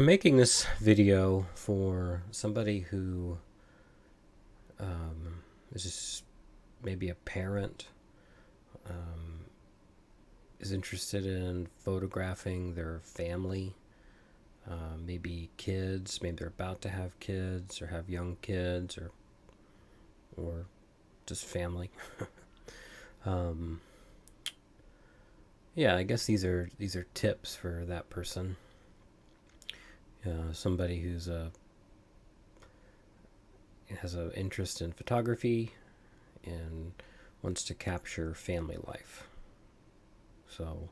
I'm making this video for somebody who is just maybe a parent, um, is interested in photographing their family, maybe kids, maybe they're about to have kids or have young kids or just family. um, yeah, I guess these are tips for that person. Somebody who's has an interest in photography and wants to capture family life. So,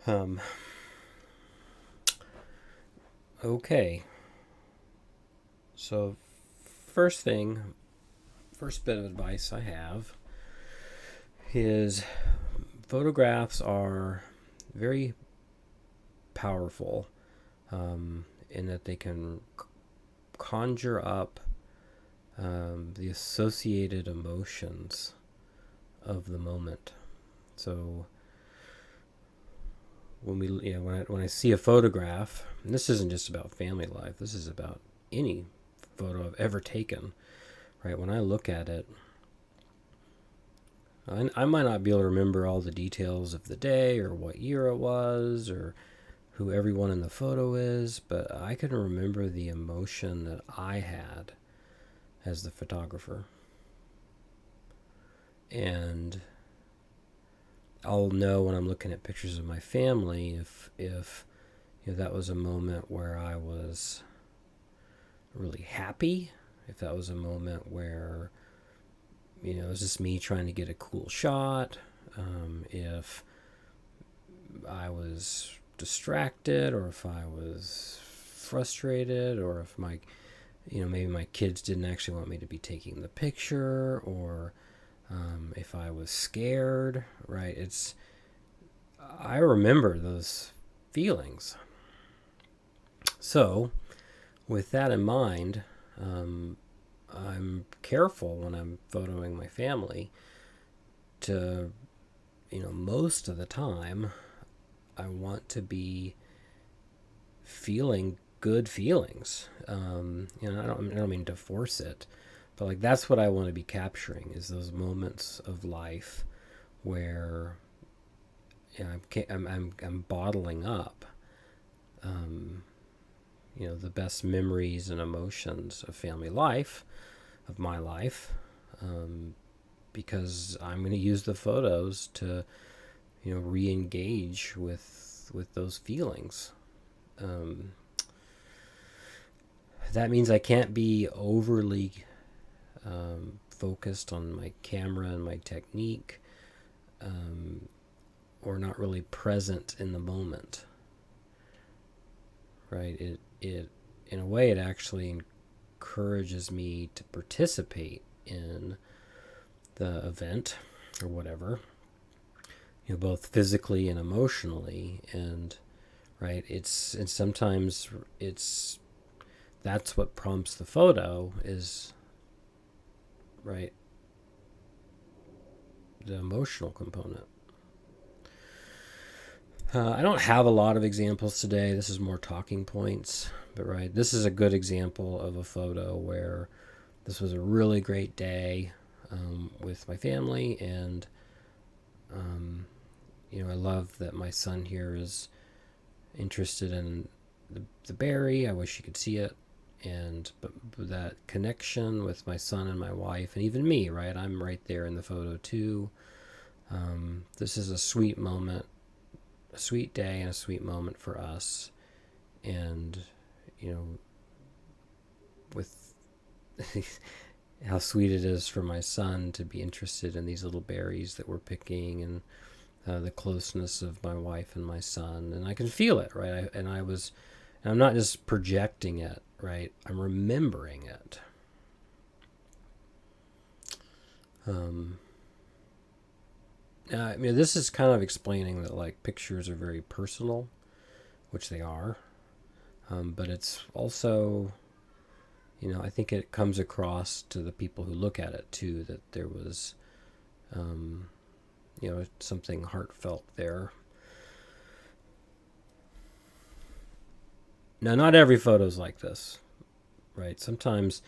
um, okay. So, first thing, first bit of advice I have is photographs are very powerful, in that they can conjure up the associated emotions of the moment. So when I see a photograph, and this isn't just about family life, this is about any photo I've ever taken, right? When I look at it, I might not be able to remember all the details of the day or what year it was or who everyone in the photo is, but I can remember the emotion that I had as the photographer. And I'll know when I'm looking at pictures of my family if that was a moment where I was really happy, if that was a moment where it was just me trying to get a cool shot, if I was distracted, or if I was frustrated, or if maybe my kids didn't actually want me to be taking the picture, or if I was scared, right? I remember those feelings. So, with that in mind, I'm careful when I'm photoing my family to, most of the time, I want to be feeling good feelings. I don't mean to force it, but like that's what I want to be capturing is those moments of life where I'm bottling up, um, the best memories and emotions of family life, of my life, um, because I'm going to use the photos to, re-engage with those feelings. Um, that means I can't be overly focused on my camera and my technique, or not really present in the moment. Right? It in a way it actually encourages me to participate in the event or whatever, both physically and emotionally. And right, and sometimes that's what prompts the photo is, right, the emotional component. I don't have a lot of examples today. This is more talking points, but right, this is a good example of a photo where this was a really great day, with my family, and I love that my son here is interested in the berry. I wish you could see it, but that connection with my son and my wife, and even me, right? I'm right there in the photo too. This is a sweet moment, a sweet day, and a sweet moment for us. And with how sweet it is for my son to be interested in these little berries that we're picking, and the closeness of my wife and my son, and I can feel it, right? And I'm not just projecting it, right? I'm remembering it. Um, this is kind of explaining that like pictures are very personal, which they are, but it's also, I think it comes across to the people who look at it too that there was, something heartfelt there. Now, not every photo's like this, right? Sometimes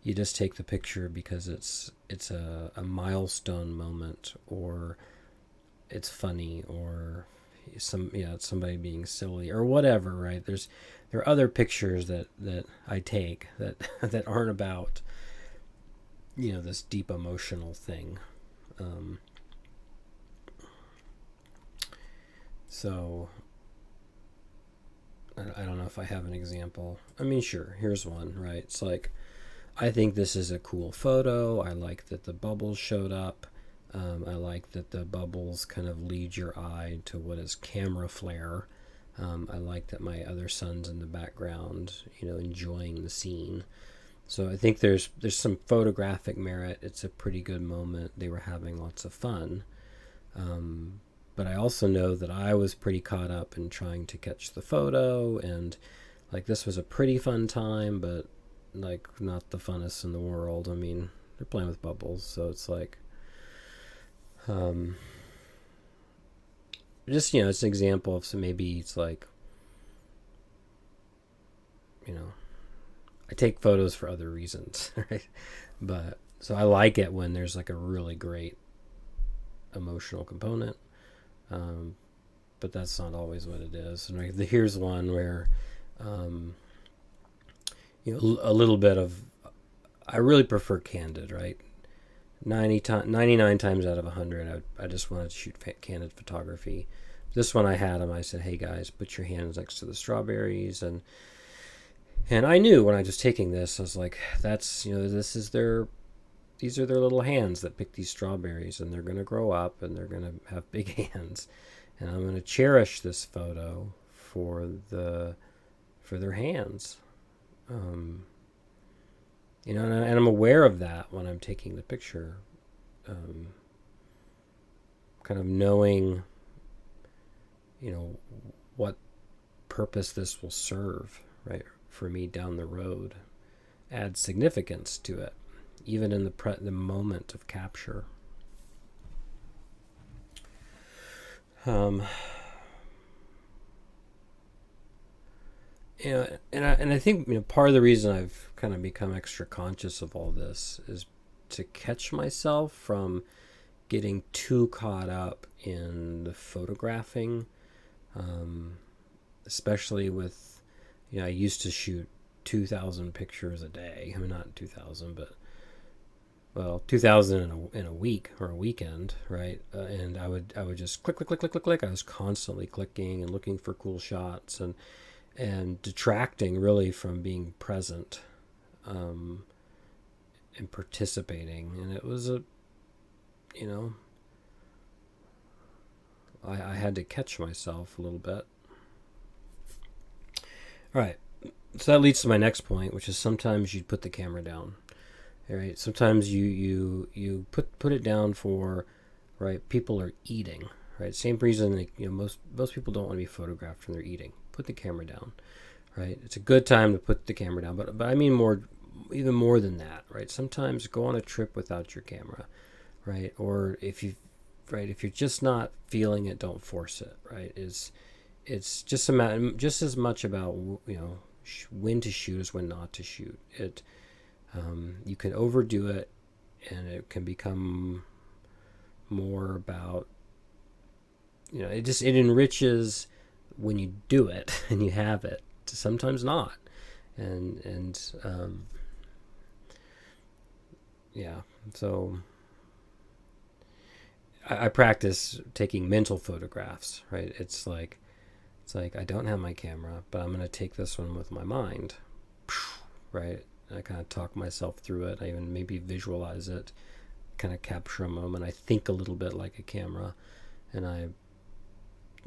you just take the picture because it's a milestone moment, or it's funny, or it's somebody being silly or whatever, right? There are other pictures that I take that that aren't about this deep emotional thing. Um, so I don't know if I have an example. I mean, sure, here's one, right? It's like, I think this is a cool photo. I like that the bubbles showed up. I like that the bubbles kind of lead your eye to what is camera flare. I like that my other son's in the background, enjoying the scene. So I think there's some photographic merit. It's a pretty good moment. They were having lots of fun. But I also know that I was pretty caught up in trying to catch the photo, and like this was a pretty fun time, but like not the funnest in the world. I mean, they're playing with bubbles, so it's like, just it's an example of, so maybe it's like, I take photos for other reasons, right? But so I like it when there's like a really great emotional component, um, but that's not always what it is. And here's one where, um, a little bit of, I really prefer candid, right? 99 times out of 100, I just wanted to shoot candid photography. This one I had them. I said, "Hey guys, put your hands next to the strawberries," and I knew when I was taking this, I was like, "That's these are their little hands that pick these strawberries, and they're gonna grow up, and they're gonna have big hands, and I'm gonna cherish this photo for their hands." Um, and I'm aware of that when I'm taking the picture, um, kind of knowing, what purpose this will serve, right, for me down the road, adds significance to it, even in the moment of capture. Um, and I think part of the reason I've kind of become extra conscious of all this is to catch myself from getting too caught up in the photographing, especially with, I used to shoot 2,000 pictures a day. I mean, not 2,000, but 2,000 in a week or a weekend, right? And I would just click, click, click, click, click, click. I was constantly clicking and looking for cool shots, and detracting really from being present, and participating. And it was I had to catch myself a little bit. All right. So that leads to my next point, which is sometimes you put the camera down. All right. Sometimes you put it down for, right, people are eating. Right. Same reason that, most people don't want to be photographed when they're eating. Put the camera down. Right. It's a good time to put the camera down, but I mean even more than that. Right. Sometimes go on a trip without your camera. Right. Or if you're just not feeling it, don't force it. Right. It's just just as much about when to shoot as when not to shoot it. You can overdo it, and it can become more about, it enriches when you do it and you have it. Sometimes not, and yeah. So I practice taking mental photographs. Right. It's like I don't have my camera, but I'm going to take this one with my mind. Right. I kind of talk myself through it. I even maybe visualize it, kind of capture a moment. I think a little bit like a camera, and I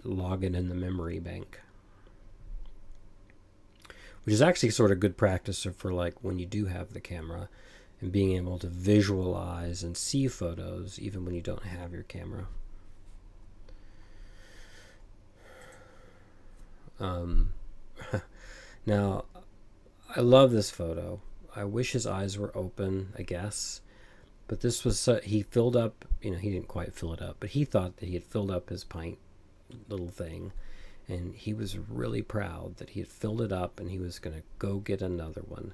log it in the memory bank, which is actually sort of good practice for like when you do have the camera, and being able to visualize and see photos even when you don't have your camera. Now, I love this photo. I wish his eyes were open, I guess. But this was, he filled up, he didn't quite fill it up, but he thought that he had filled up his pint little thing. and he was really proud that he had filled it up and he was going to go get another one.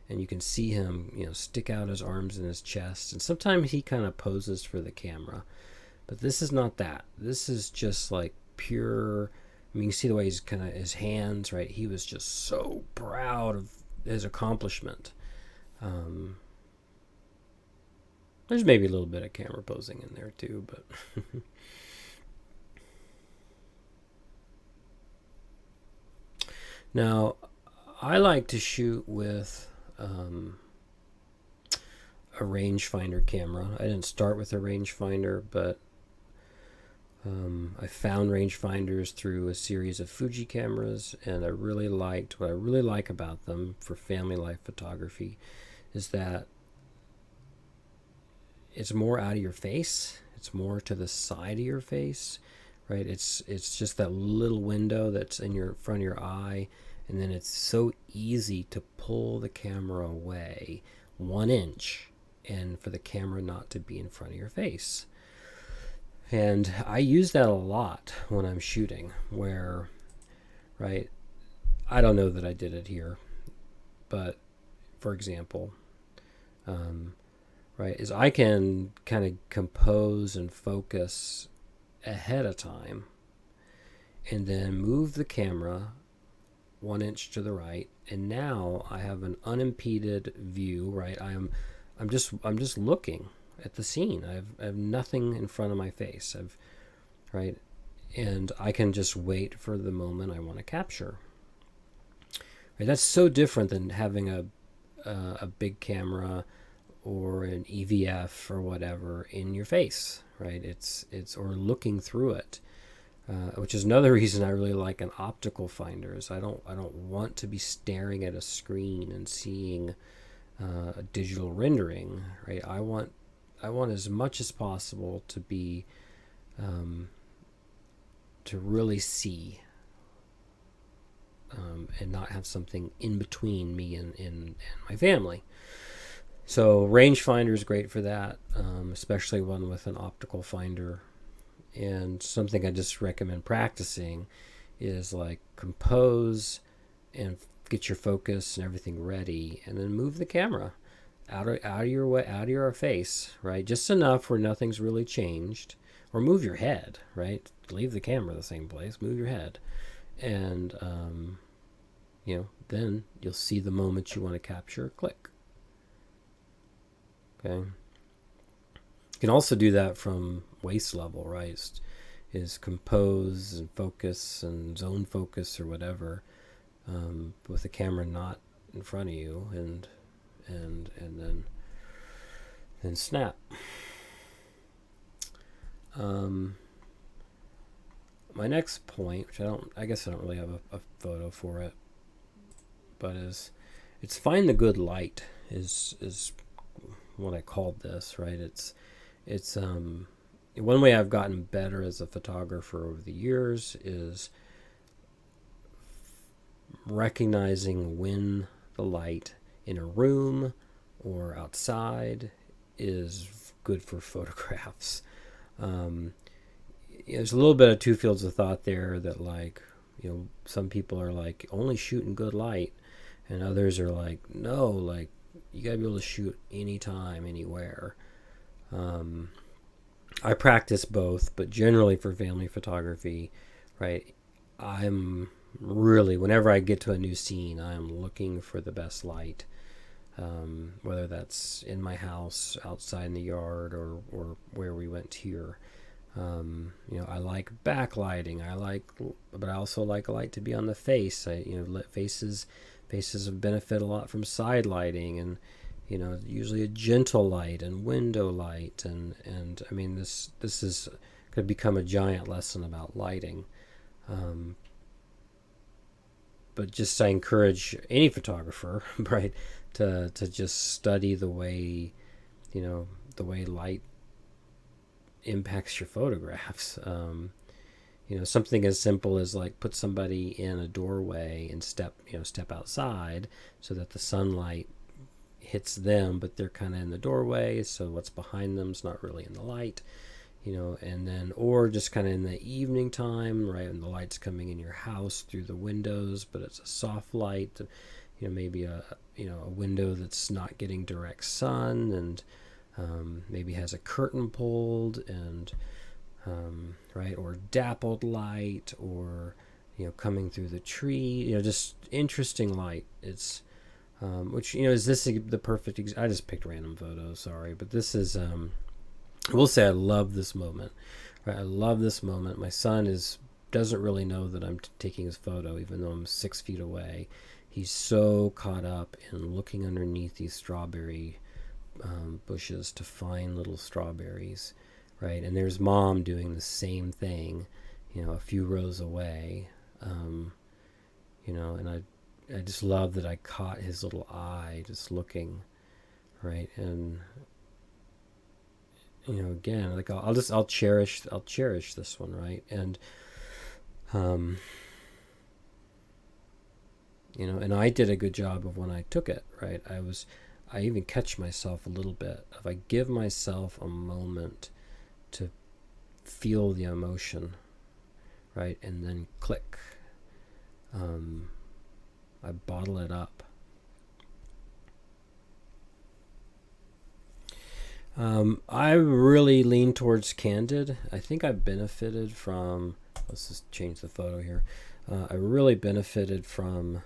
And you can see him, stick out his arms in his chest, and sometimes he kind of poses for the camera. But this is not that. This is just like pure. I mean, you see the way he's kind of his hands, right? He was just so proud of his accomplishment. There's maybe a little bit of camera posing in there too, but now I like to shoot with a rangefinder camera. I didn't start with a rangefinder, but I found rangefinders through a series of Fuji cameras, and what I really like about them for family life photography is that it's more out of your face. It's more to the side of your face, right? It's just that little window that's in your front of your eye, and then it's so easy to pull the camera away 1 inch and for the camera not to be in front of your face. And I use that a lot when I'm shooting, where, right, I don't know that I did it here, but for example, right, is I can kind of compose and focus ahead of time and then move the camera 1 inch to the right, and now I have an unimpeded view, right? I'm just looking at the scene. I have nothing in front of my face. Right, and I can just wait for the moment I want to capture. Right, that's so different than having a big camera or an EVF or whatever in your face, right? It's or looking through it, which is another reason I really like an optical finder. Is I don't want to be staring at a screen and seeing a digital rendering, right? I want as much as possible to be to really see and not have something in between me and my family. So rangefinder is great for that, especially one with an optical finder. And something I just recommend practicing is like compose and get your focus and everything ready, and then move the camera out of your face, right? Just enough where nothing's really changed. Or move your head, right? Leave the camera the same place. Move your head, and then you'll see the moment you want to capture. Click. Okay. You can also do that from waist level, right? Is compose and focus and zone focus or whatever, with the camera not in front of you, and then snap. My next point, which I guess I don't really have a photo for it, but it's find the good light is what I called this, right? It's one way I've gotten better as a photographer over the years is recognizing when the light in a room or outside is good for photographs. There's a little bit of two fields of thought there, that some people are like only shooting good light, and others are like, no, like you gotta be able to shoot anytime, anywhere. I practice both, but generally for family photography, right, I'm really, whenever I get to a new scene, I'm looking for the best light, whether that's in my house, outside in the yard, or where we went here. I like backlighting. But I also like a light to be on the face. Faces benefit a lot from side lighting, and usually a gentle light and window light, and I mean this is could become a giant lesson about lighting. But just I encourage any photographer, right, to just study the way light impacts your photographs. Something as simple as like put somebody in a doorway and step outside so that the sunlight hits them, but they're kind of in the doorway, so what's behind them is not really in the light. and then, or just kind of in the evening time, right, when the light's coming in your house through the windows, but it's a soft light, maybe a window that's not getting direct sun, and maybe has a curtain pulled, and right, or dappled light, or coming through the tree, just interesting light. It's which is this the perfect? I just picked random photos, sorry, but this is. I will say I love this moment. Right? I love this moment. My son doesn't really know that I'm taking his photo, even though I'm 6 feet away. He's so caught up in looking underneath these strawberry bushes to find little strawberries, right? And there's mom doing the same thing, a few rows away, and I just love that I caught his little eye just looking, right? And again, like I'll cherish this one, right? And and I did a good job of when I took it, right? I even catch myself a little bit. If I give myself a moment to feel the emotion, right, and then click, I bottle it up. I really lean towards candid. I think I benefited from, let's just change the photo here. I really benefited from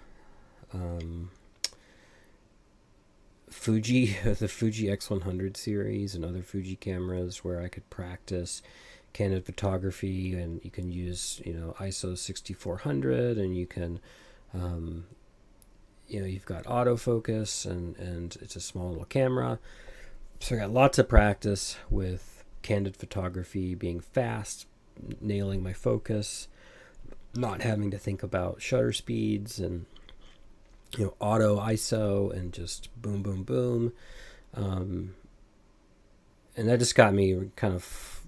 Fuji, the Fuji X100 series and other Fuji cameras, where I could practice candid photography, and you can use ISO 6400, and you can you've got autofocus, and it's a small little camera. So I got lots of practice with candid photography, being fast, nailing my focus, not having to think about shutter speeds, and auto ISO, and just boom, boom, boom. And that just got me kind of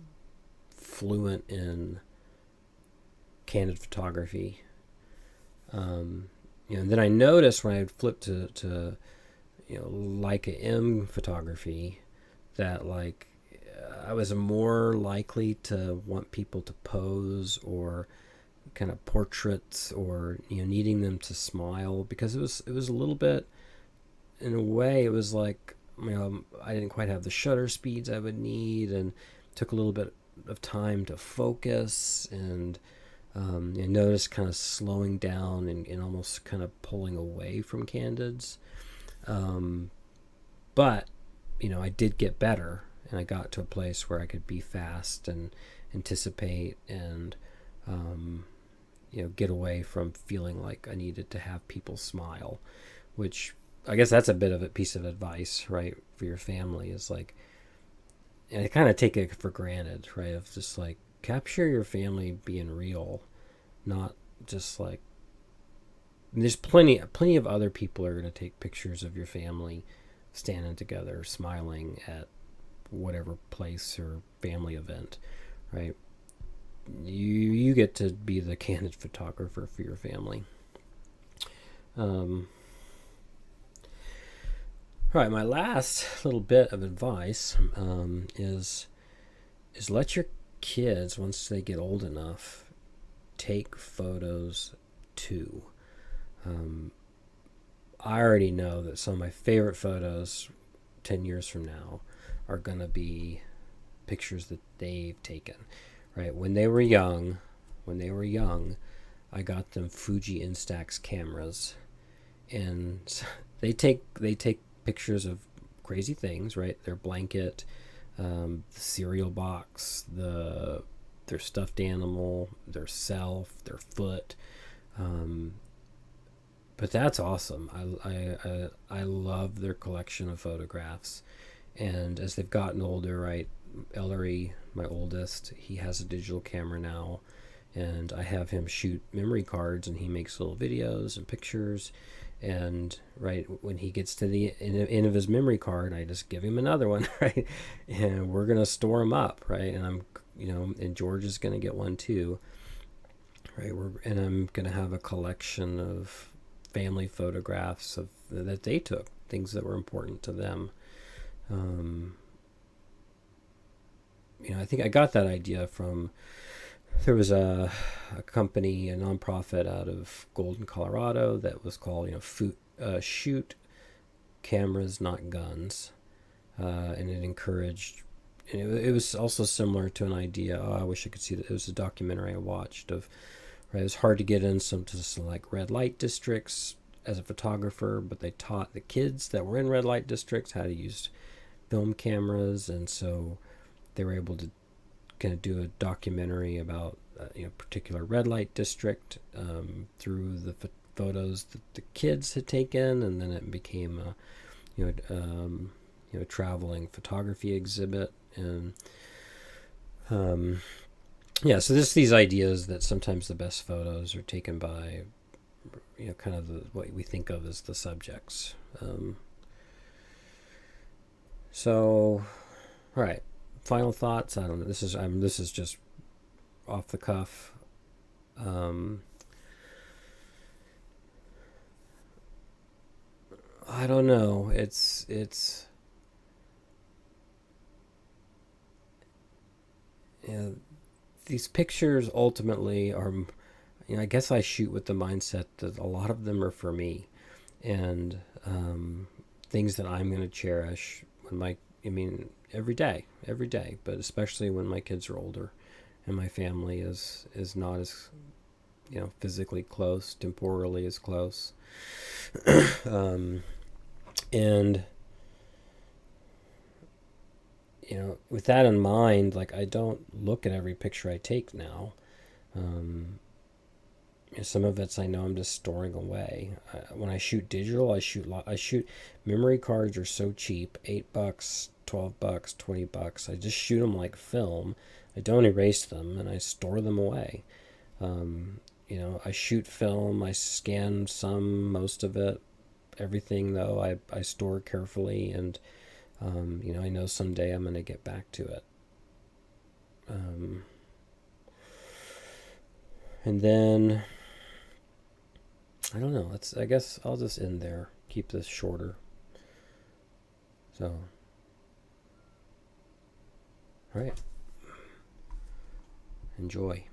fluent in candid photography. And then I noticed when I would flip to Leica M photography, that like I was more likely to want people to pose, or kind of portraits, or needing them to smile, because it was a little bit, in a way, it was like I didn't quite have the shutter speeds I would need, and took a little bit of time to focus, and I noticed kind of slowing down, and almost kind of pulling away from candids. But I did get better, and I got to a place where I could be fast and anticipate, and get away from feeling like I needed to have people smile, which I guess that's a bit of a piece of advice, right, for your family, is like, and I kind of take it for granted, right, of just like capture your family being real, not just like, there's plenty of other people are going to take pictures of your family standing together, smiling at whatever place or family event, right? You get to be the candid photographer for your family. All right, my last little bit of advice is let your kids, once they get old enough, take photos too. I already know that some of my favorite photos 10 years from now are going to be pictures that they've taken, right? When they were young, I got them Fuji Instax cameras, and they take pictures of crazy things, right? Their blanket, the cereal box, their stuffed animal, their self, their foot. But that's awesome. I love their collection of photographs, and as they've gotten older, right? Ellery, my oldest, he has a digital camera now, and I have him shoot memory cards, and he makes little videos and pictures. And right when he gets to the end of his memory card, I just give him another one, right? And we're gonna store them up, right? And I'm, and George is gonna get one too, right? And I'm gonna have a collection of family photographs that they took, things that were important to them. I think I got that idea from, there was a company, a nonprofit out of Golden, Colorado that was called, Shoot Cameras, Not Guns. And it encouraged, and it was also similar to an idea. Oh, I wish I could see that. It was a documentary I watched of, right, it was hard to get in some to some like red light districts as a photographer, but they taught the kids that were in red light districts how to use film cameras, and so they were able to kind of do a documentary about particular red light district through the photos that the kids had taken, and then it became a traveling photography exhibit. And so there's these ideas that sometimes the best photos are taken by kind of what we think of as the subjects. So, all right, final thoughts. I don't know. This is just off the cuff. I don't know. It's these pictures ultimately are. I guess I shoot with the mindset that a lot of them are for me, and things that I'm going to cherish when every day, but especially when my kids are older, and my family is not as physically close, temporally as close, and with that in mind, like, I don't look at every picture I take now. Some of it's I know I'm just storing away. When I shoot digital, I shoot. Memory cards are so cheap, $8, $12, $20. I just shoot them like film. I don't erase them, and I store them away. I shoot film. I scan most of it. Everything though, I store carefully, and I know someday I'm going to get back to it. And then I don't know. I guess I'll just end there. Keep this shorter. So, all right. Enjoy.